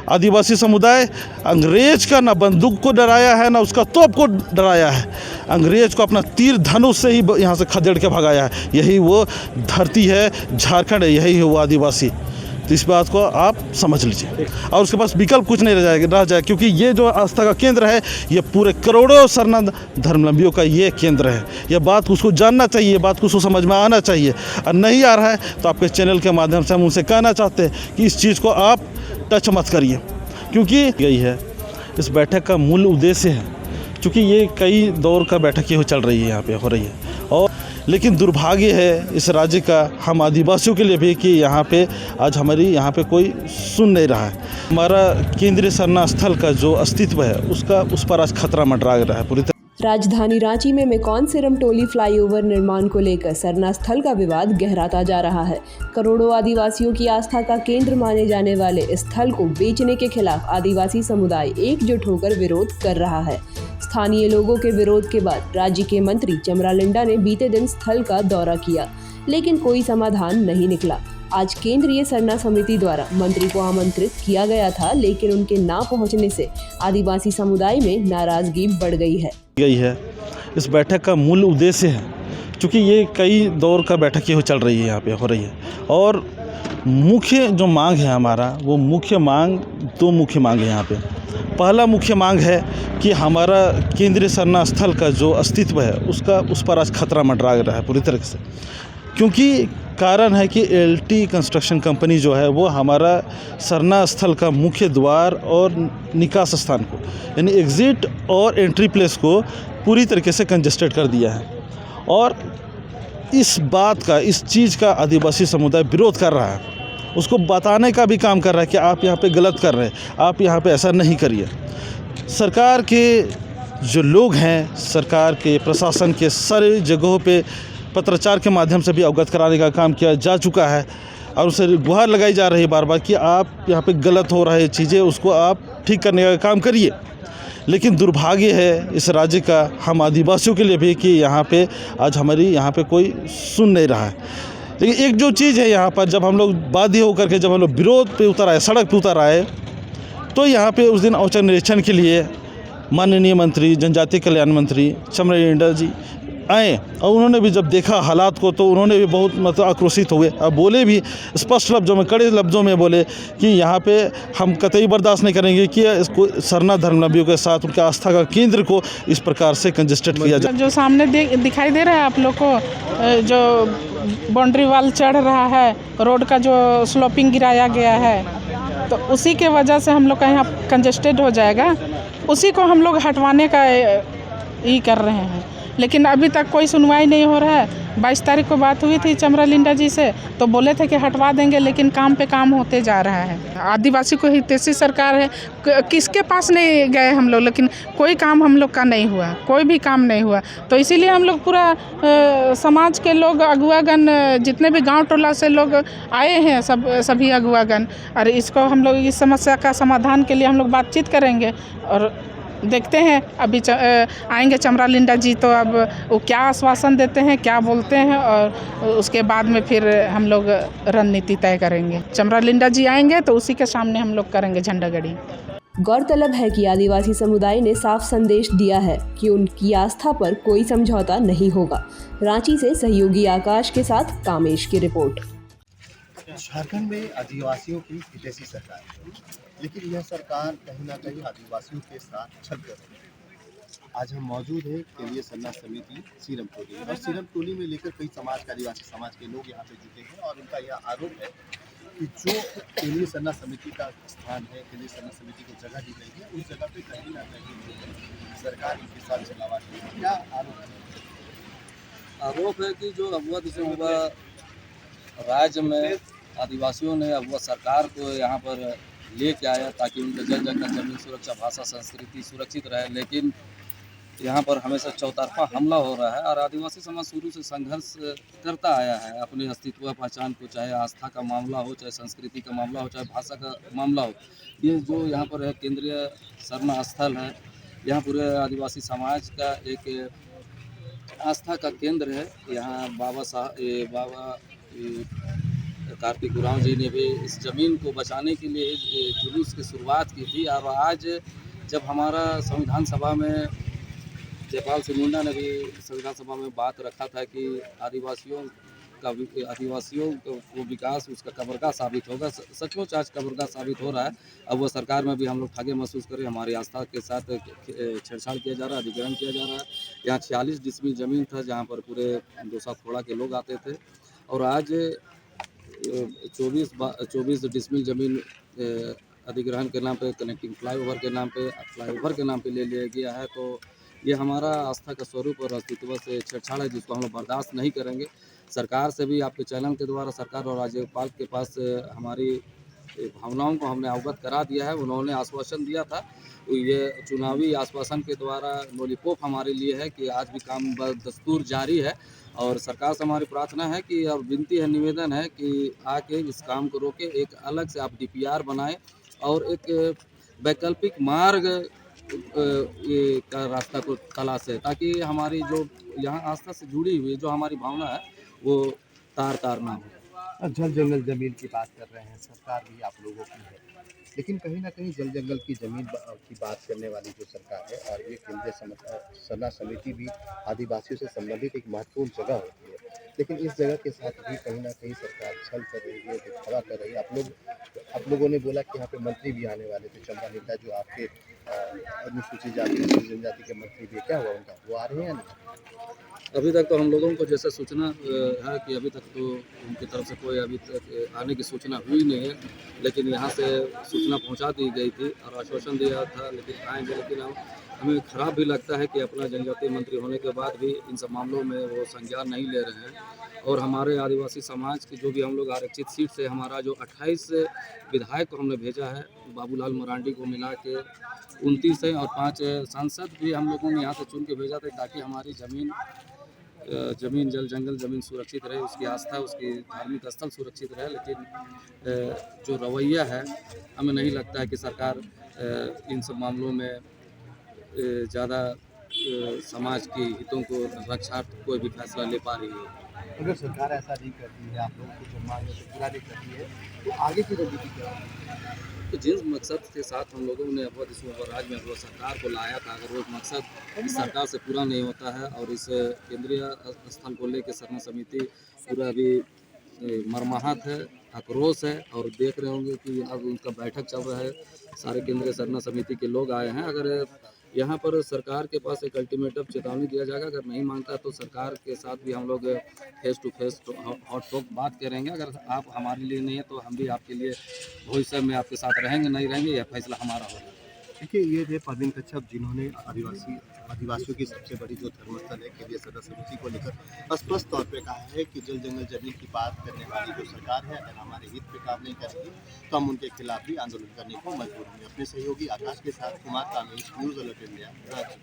आदिवासी समुदाय अंग्रेज का ना बंदूक को डराया है ना उसका तोप को डराया है। अंग्रेज को अपना तीर धनुष से ही यहाँ से खदेड़ के भगाया है। यही वो धरती है, झारखंड है, यही है वो आदिवासी। तो इस बात को आप समझ लीजिए और उसके पास विकल्प कुछ नहीं रह जाए क्योंकि ये जो आस्था का केंद्र है ये पूरे करोड़ों शरणा धर्मावलंबियों का ये केंद्र है। यह बात उसको जानना चाहिए, ये बात उसको समझ में आना चाहिए। और नहीं आ रहा है तो आपके चैनल के माध्यम से हम उनसे कहना चाहते हैं कि इस चीज़ को आप टच मत करिए, क्योंकि यही है इस बैठक का मूल उद्देश्य है। क्योंकि ये कई दौर का बैठक ये चल रही है, यहाँ पे हो रही है। और लेकिन दुर्भाग्य है इस राज्य का, हम आदिवासियों के लिए भी, कि यहाँ पे आज हमारी यहाँ पे कोई सुन नहीं रहा है। हमारा केंद्रीय शरणा स्थल का जो अस्तित्व है उस पर आज खतरा मंडरा रहा है पूरी तरह। राजधानी रांची में मेकॉन सिरम टोली फ्लाईओवर निर्माण को लेकर सरना स्थल का विवाद गहराता जा रहा है। करोड़ों आदिवासियों की आस्था का केंद्र माने जाने वाले इस स्थल को बेचने के खिलाफ आदिवासी समुदाय एकजुट होकर विरोध कर रहा है। स्थानीय लोगों के विरोध के बाद राज्य के मंत्री चमरालिंडा ने बीते दिन स्थल का दौरा किया, लेकिन कोई समाधान नहीं निकला। आज केंद्रीय सरना समिति द्वारा मंत्री को आमंत्रित किया गया था, लेकिन उनके ना पहुंचने से आदिवासी समुदाय में नाराजगी बढ़ गई है। इस बैठक का मूल उद्देश्य है, क्योंकि ये कई दौर का बैठक ये चल रही है, यहाँ पे हो रही है। और मुख्य जो मांग है हमारा, वो दो मुख्य मांग है यहाँ पे। पहला मुख्य मांग है कि हमारा केंद्रीय शरणा स्थल का जो अस्तित्व है उस पर आज खतरा मंडरा रहा है पूरी तरह से। क्योंकि कारण है कि एलटी कंस्ट्रक्शन कंपनी जो है वो हमारा शरणा स्थल का मुख्य द्वार और निकास स्थान को, यानी एग्ज़िट और एंट्री प्लेस को पूरी तरीके से कंजेस्टेड कर दिया है। और इस चीज़ का आदिवासी समुदाय विरोध कर रहा है। उसको बताने का भी काम कर रहा है कि आप यहाँ पे गलत कर रहे हैं, आप यहाँ पे ऐसा नहीं करिए। सरकार के जो लोग हैं, सरकार के प्रशासन के सारे जगहों पे पत्राचार के माध्यम से भी अवगत कराने का काम किया जा चुका है और उसे गुहार लगाई जा रही है बार बार कि आप यहाँ पे गलत हो रही चीज़ें, उसको आप ठीक करने का काम करिए। लेकिन दुर्भाग्य है इस राज्य का, हम आदिवासियों के लिए भी, कि यहाँ पे आज हमारी यहाँ पे कोई सुन नहीं रहा है। लेकिन एक जो चीज़ है यहाँ पर, जब हम लोग बाध्य होकर के जब हम लोग विरोध पे उतर आए, सड़क पे उतर आए, तो यहाँ पे उस दिन औचक निरीक्षण के लिए माननीय मंत्री, जनजातीय कल्याण मंत्री चमरालिंडा जी आए और उन्होंने भी जब देखा हालात को तो उन्होंने भी बहुत मतलब आक्रोशित हुए और बोले भी स्पष्ट लफ्ज़ों में, कड़े लफ्ज़ों में बोले कि यहाँ पे हम कतई बर्दाश्त नहीं करेंगे कि इसको शरणा धर्मावलंबियों के साथ उनके आस्था का केंद्र को इस प्रकार से कंजेस्टेड किया जाए। जो सामने दिखाई दे रहा है आप लोग को, जो बाउंड्री वाल चढ़ रहा है, रोड का जो स्लोपिंग गिराया गया है, तो उसी के वजह से हम लोग का यहाँ कंजेस्टेड हो जाएगा। उसी को हम लोग हटवाने का ये कर रहे हैं, लेकिन अभी तक कोई सुनवाई नहीं हो रहा है। 22 तारीख को बात हुई थी चमरालिंडा जी से, तो बोले थे कि हटवा देंगे, लेकिन काम पे काम होते जा रहा है। आदिवासी को हितैषी सरकार है, किसके पास नहीं गए हम लोग, लेकिन कोई काम हम लोग का नहीं हुआ, कोई भी काम नहीं हुआ। तो इसीलिए हम लोग पूरा समाज के लोग, अगुआगण, जितने भी गांव टोला से लोग आए हैं, सभी अगुआगण, और इसको हम लोग इस समस्या का समाधान के लिए हम लोग बातचीत करेंगे। और देखते हैं अभी आएंगे चमरालिंडा जी, तो अब वो क्या आश्वासन देते हैं, क्या बोलते हैं, और उसके बाद में फिर हम लोग रणनीति तय करेंगे। चमरालिंडा जी आएंगे तो उसी के सामने हम लोग करेंगे झंडा गाड़ी। गौरतलब है कि आदिवासी समुदाय ने साफ संदेश दिया है कि उनकी आस्था पर कोई समझौता नहीं होगा। रांची से सहयोगी आकाश के साथ कामेश की रिपोर्ट। झारखंड में आदिवासियों की हितैषी सरकार है, लेकिन यह सरकार कहीं ना कहीं आदिवासियों के साथ छल कर रही है। आज हम मौजूद हैं केंद्रीय सरना समिति सीरम टोली, और सीरम टोली में लेकर कई समाज के, आदिवासी समाज के लोग यहाँ पे जुटे हैं। और उनका यह आरोप है कि जो केंद्रीय सरना समिति का स्थान है, केंद्रीय सरना समिति को जगह दी गई है, उस जगह पे कहीं ना कहीं सरकार इनके साथ चलावा की है। क्या आरोप है कि जो अगुआ दिसंबा राज्य में आदिवासियों ने अगुआ सरकार को यहाँ पर लेके आया ताकि उनके जल जंगल, जमीन सुरक्षा, भाषा, संस्कृति सुरक्षित रहे, लेकिन यहाँ पर हमेशा चौतरफा हमला हो रहा है। और आदिवासी समाज शुरू से संघर्ष करता आया है अपने अस्तित्व पहचान को, चाहे आस्था का मामला हो, चाहे संस्कृति का मामला हो, चाहे भाषा का मामला हो। ये जो यहाँ पर है केंद्रीय शरणा स्थल है, यहाँ पूरे आदिवासी समाज का एक आस्था का केंद्र है। यहाँ बाबा कार्तिक उरांव जी ने भी इस ज़मीन को बचाने के लिए जुलूस की शुरुआत की थी। और आज जब हमारा संविधान सभा में जयपाल सिंह मुंडा ने भी संविधान सभा में बात रखा था कि आदिवासियों को विकास उसका कब्रगाह साबित होगा, सचमुच आज कब्रगाह साबित हो रहा है। अब वो सरकार में भी हम लोग ठगे महसूस करें, हमारी आस्था के साथ छेड़छाड़ किया जा रहा है, अधिग्रहण किया जा रहा है। यहाँ 46 डिसमिल ज़मीन था जहाँ पर पूरे 2 के लोग आते थे, और आज 24 डिसमिल ज़मीन अधिग्रहण के नाम पे, कनेक्टिंग फ्लाईओवर के नाम पे, फ्लाईओवर के नाम पे ले लिया गया है। तो ये हमारा आस्था का स्वरूप और अस्तित्व से छेड़छाड़ है, जिसको हम लोग बर्दाश्त नहीं करेंगे। सरकार से भी आपके चैनल के द्वारा सरकार और राज्यपाल के पास हमारी भावनाओं को हमने अवगत करा दिया है। उन्होंने आश्वासन दिया था, ये चुनावी आश्वासन के द्वारा लॉलीपॉप हमारे लिए है कि आज भी काम दस्तूर जारी है। और सरकार से हमारी प्रार्थना है कि, और विनती है, निवेदन है कि आके इस काम को रोके, एक अलग से आप DPR बनाएं और एक वैकल्पिक मार्ग ये का रास्ता को तलाशें, ताकि हमारी जो यहाँ आस्था से जुड़ी हुई जो हमारी भावना है वो तार ना हो। जल जंगल जमीन की बात कर रहे हैं, सरकार भी आप लोगों की है, लेकिन कहीं ना कहीं जल जंगल की जमीन की बात करने वाली जो सरकार है, और ये केंद्रीय सलाह समिति भी आदिवासियों से संबंधित एक महत्वपूर्ण जगह होती है, लेकिन इस जगह के साथ भी कहीं ना कहीं सरकार छल कर रही है, दिखावा कर रही है। आप लोगों ने बोला कि यहाँ पे मंत्री भी आने वाले थे, चंद्रा नेता जो आपके अनुसूचित जाति जनजाति के मंत्री भी, क्या हुआ उनका, वो आ रहे हैं या नहीं? अभी तक तो हम लोगों को जैसे सूचना है कि अभी तक तो उनकी तरफ से कोई अभी तक आने की सूचना हुई नहीं है, लेकिन यहाँ से सूचना पहुँचा दी गई थी और आश्वासन दिया था लेकिन आएंगे। लेकिन हमें खराब भी लगता है कि अपना जनजातीय मंत्री होने के बाद भी इन सब मामलों में वो संज्ञान नहीं ले रहे हैं। और हमारे आदिवासी समाज की जो भी हम लोग आरक्षित सीट से हमारा जो 28 विधायक को हमने भेजा है, बाबूलाल मरांडी को मिला के 29 है, और 5 सांसद भी हम लोगों ने यहाँ से चुन के भेजा था, ताकि हमारी ज़मीन जल जंगल ज़मीन सुरक्षित रहे, उसकी आस्था, उसकी धार्मिक स्थल सुरक्षित रहे। लेकिन जो रवैया है, हमें नहीं लगता है कि सरकार इन सब मामलों में ज़्यादा समाज के हितों को रक्षा कोई भी फैसला ले पा रही है। अगर सरकार ऐसा नहीं करती है, आप लोगों की जो मांग है पूरा नहीं करती है, तो आगे की रणनीति क्या होगी? तो जिस मकसद के साथ हम लोगों ने अवध राज्य में अवध सरकार को लाया था, अगर वो मकसद इस सरकार से पूरा नहीं होता है, और इस केंद्रीय स्थल को लेकर सरना समिति पूरा अभी मर्माहत है, आक्रोश है, और देख रहे होंगे कि अब उनका बैठक चल रहा है, सारे केंद्रीय सरना समिति के लोग आए हैं। अगर यहाँ पर सरकार के पास एक अल्टीमेटम चेतावनी दिया जाएगा, अगर नहीं मानता तो सरकार के साथ भी हम लोग face to face hot talk बात करेंगे। अगर आप हमारे लिए नहीं है तो हम भी आपके लिए भविष्य में आपके साथ रहेंगे, नहीं रहेंगे, यह फैसला हमारा होगा। देखिए, ये थे परवीन कच्छप, जिन्होंने आदिवासियों की सबसे बड़ी जो धर्मस्थल है केंद्रीय सदस्य समिति को लेकर स्पष्ट तौर पे कहा है कि जल जंगल जमीन की बात करने वाली जो सरकार है, अगर हमारे हित पे काम नहीं करेगी तो हम उनके खिलाफ भी आंदोलन करने को मजबूर होंगे। अपने सहयोगी आकाश के साथ Kumar Kamesh, news alert India, Ranchi.